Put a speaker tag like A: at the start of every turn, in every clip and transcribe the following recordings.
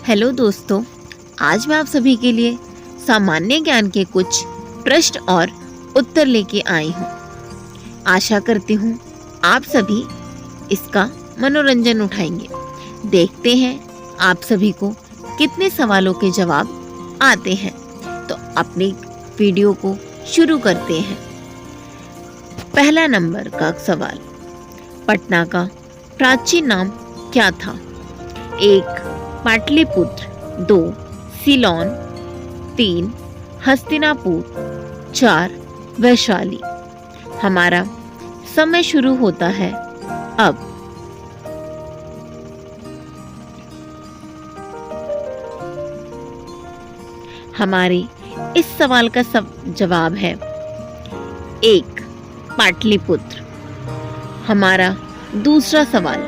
A: Hello दोस्तों, आज मैं आप सभी के लिए सामान्य ज्ञान के कुछ प्रश्न और उत्तर लेके आई हूँ। आशा करती हूँ आप सभी इसका मनोरंजन उठाएंगे। देखते हैं आप सभी को कितने सवालों के जवाब आते हैं। तो अपनी वीडियो को शुरू करते हैं। पहला नंबर का सवाल, पटना का प्राचीन नाम क्या था? 1 पाटलिपुत्र, 2 सीलोन, 3 हस्तिनापुर, 4 वैशाली। हमारा समय शुरू होता है अब। हमारे इस सवाल का जवाब है 1 पाटलिपुत्र। हमारा दूसरा सवाल,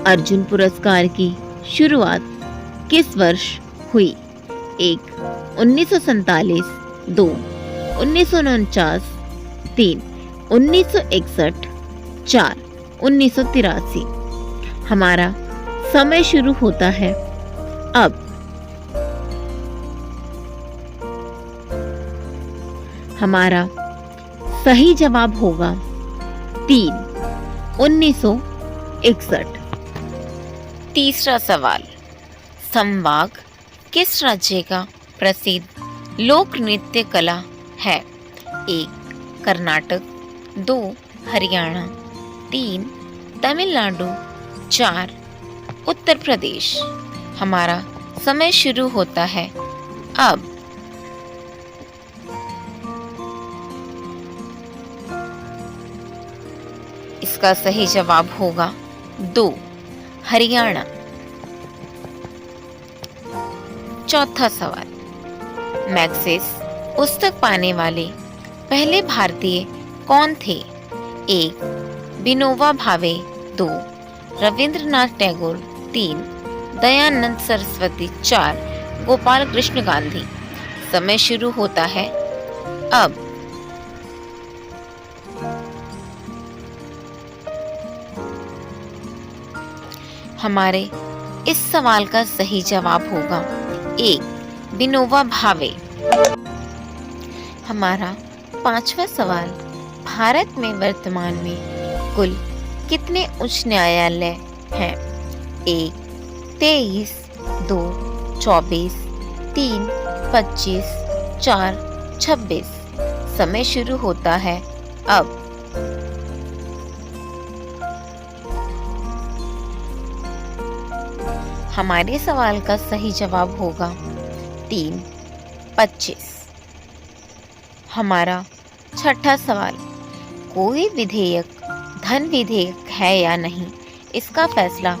A: अर्जुन पुरस्कार की शुरुआत किस वर्ष हुई? 1 1947, 2 1949, 3 1961, 4 1983। हमारा समय शुरू होता है अब। हमारा सही जवाब होगा 3 1961। तीसरा सवाल, संवाग किस राज्य का प्रसिद्ध लोक नृत्य कला है? 1 कर्नाटक, 2 हरियाणा, 3 तमिलनाडु, 4 उत्तर प्रदेश। हमारा समय शुरू होता है अब। इसका सही जवाब होगा 2 हरियाणा। चौथा सवाल, मैग्सेस पुस्तक पाने वाले पहले भारतीय कौन थे? 1 विनोबा भावे, 2 रविंद्रनाथ टैगोर, 3 दयानंद सरस्वती, 4 गोपाल कृष्ण गांधी। समय शुरू होता है अब। हमारे इस सवाल का सही जवाब होगा 1 विनोबा भावे। हमारा पांचवा सवाल, भारत में वर्तमान में कुल कितने उच्च न्यायालय हैं? 1 23, 2 24, 3 25, 4 26। समय शुरू होता है अब। हमारे सवाल का सही जवाब होगा 3 25। हमारा छठा सवाल, कोई विधेयक धन विधेयक है या नहीं, इसका फैसला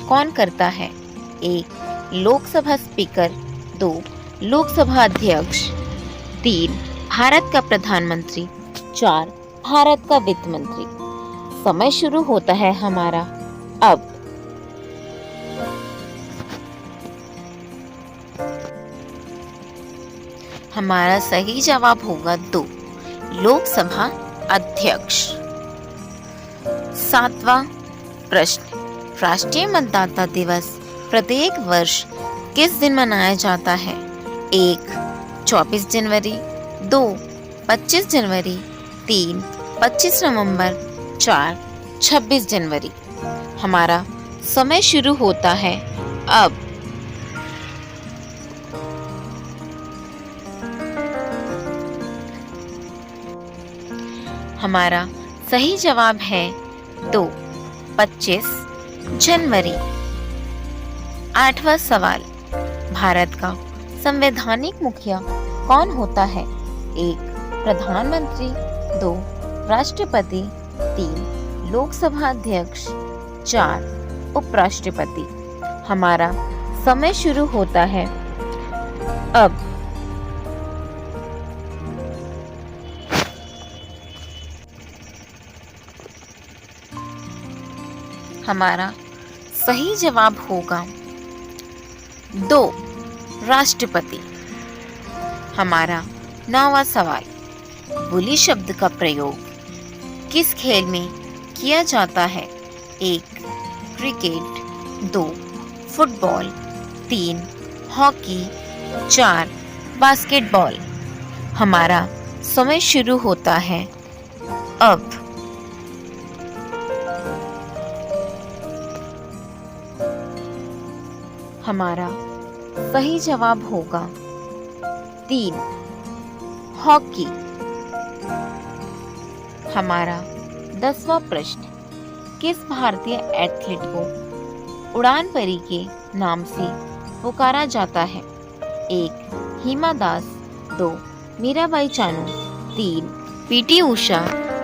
A: कौन करता है? 1 लोकसभा स्पीकर, 2 लोकसभा अध्यक्ष, 3 भारत का प्रधानमंत्री, 4 भारत का वित्त मंत्री। समय शुरू होता है हमारा अब। हमारा सही जवाब होगा 2 लोकसभा अध्यक्ष। सातवां प्रश्न, राष्ट्रीय मतदाता दिवस प्रत्येक वर्ष किस दिन मनाया जाता है? 1 24 जनवरी, 2 25 जनवरी, 3 25 नवंबर, 4 26 जनवरी। हमारा समय शुरू होता है अब। हमारा सही जवाब है 2 25 जनवरी। आठवां सवाल, भारत का संवैधानिक मुखिया कौन होता है? 1 प्रधानमंत्री, 2 राष्ट्रपति, 3 लोकसभा अध्यक्ष, 4 उपराष्ट्रपति। हमारा समय शुरू होता है अब। हमारा सही जवाब होगा 2 राष्ट्रपति। हमारा 9वां सवाल, बुली शब्द का प्रयोग किस खेल में किया जाता है? 1 क्रिकेट, 2 फुटबॉल, 3 हॉकी, 4 बास्केटबॉल। हमारा समय शुरू होता है अब। हमारा सही जवाब होगा 3 हॉकी। हमारा 10वां प्रश्न, किस भारतीय एथलीट को उड़ान परी के नाम से पुकारा जाता है? 1 हिमा दास, 2 मीराबाई चानू, 3 पीटी उषा,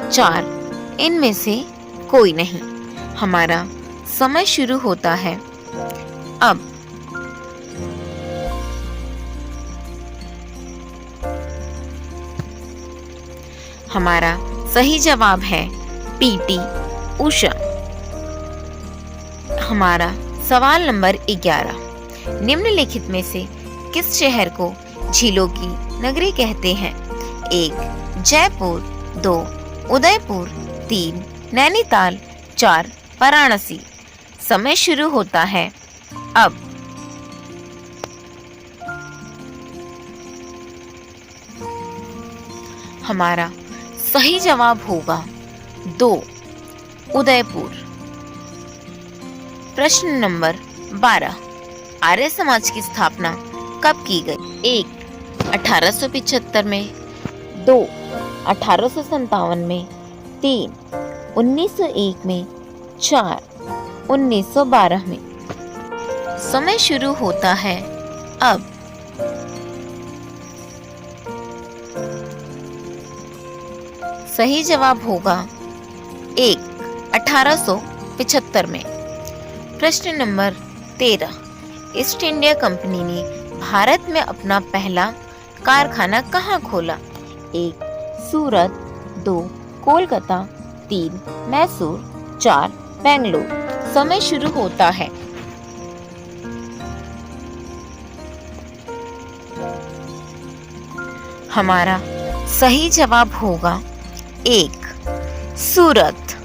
A: 4 इनमें से कोई नहीं। हमारा समय शुरू होता है अब। हमारा सही जवाब है पीटी उषा। हमारा सवाल नंबर 11, निम्नलिखित में से किस शहर को झीलों की नगरी कहते हैं? 1 जयपुर, 2 उदयपुर, 3 नैनीताल, 4 वाराणसी। समय शुरू होता है अब। हमारा सही जवाब होगा 2 उदयपुर। प्रश्न नंबर 12, आर्य समाज की स्थापना कब की गई? 1 1875 में, 2 1857 में, 3 1901 में, 4 1912 में। समय शुरू होता है अब। सही जवाब होगा 1 1875 में। प्रश्न नंबर 13, ईस्ट इंडिया कंपनी ने भारत में अपना पहला कारखाना कहाँ खोला? 1 सूरत, 2 कोलकाता, 3 मैसूर, 4 बेंगलुरु। समय शुरू होता है। हमारा सही जवाब होगा 1 सूरत।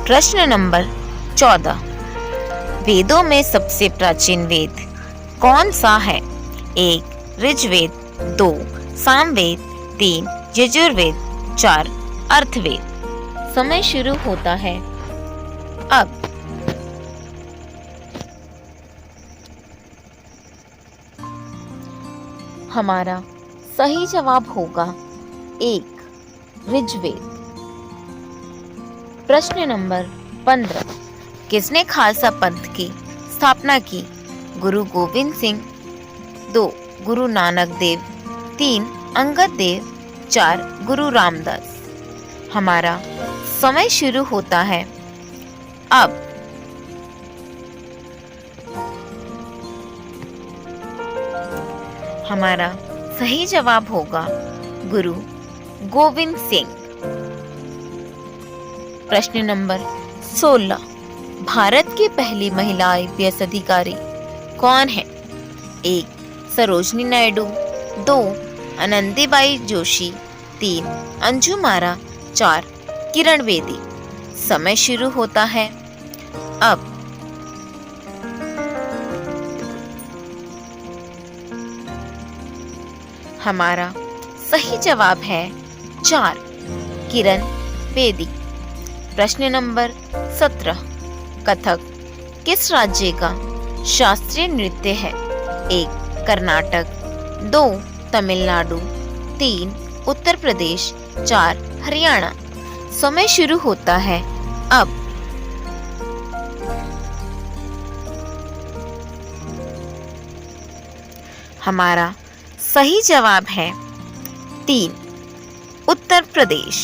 A: प्रश्न नंबर 14, वेदों में सबसे प्राचीन वेद कौन सा है? 1 ऋग्वेद, 2 सामवेद, 3 यजुर्वेद, 4 अर्थवेद। समय शुरू होता है अब। हमारा सही जवाब होगा 1 ऋग्वेद। प्रश्न नंबर 15, किसने खालसा पंथ की स्थापना की? गुरु गोविंद सिंह, 2 गुरु नानक देव, 3 अंगद देव, 4 गुरु रामदास। हमारा समय शुरू होता है अब। हमारा सही जवाब होगा गुरु गोविंद सिंह। प्रश्न नंबर 16, भारत की पहली महिला IPS अधिकारी कौन है? 1 सरोजनी नायडू, 2 आनंदीबाई जोशी, 3 अंजुम आरा, 4 किरण बेदी। समय शुरू होता है अब। हमारा सही जवाब है 4 किरण बेदी। प्रश्न नंबर 17, कथक किस राज्य का शास्त्रीय नृत्य है? 1 कर्नाटक, 2 तमिलनाडु, 3 उत्तर प्रदेश, 4 हरियाणा। समय शुरू होता है अब। हमारा सही जवाब है 3 उत्तर प्रदेश।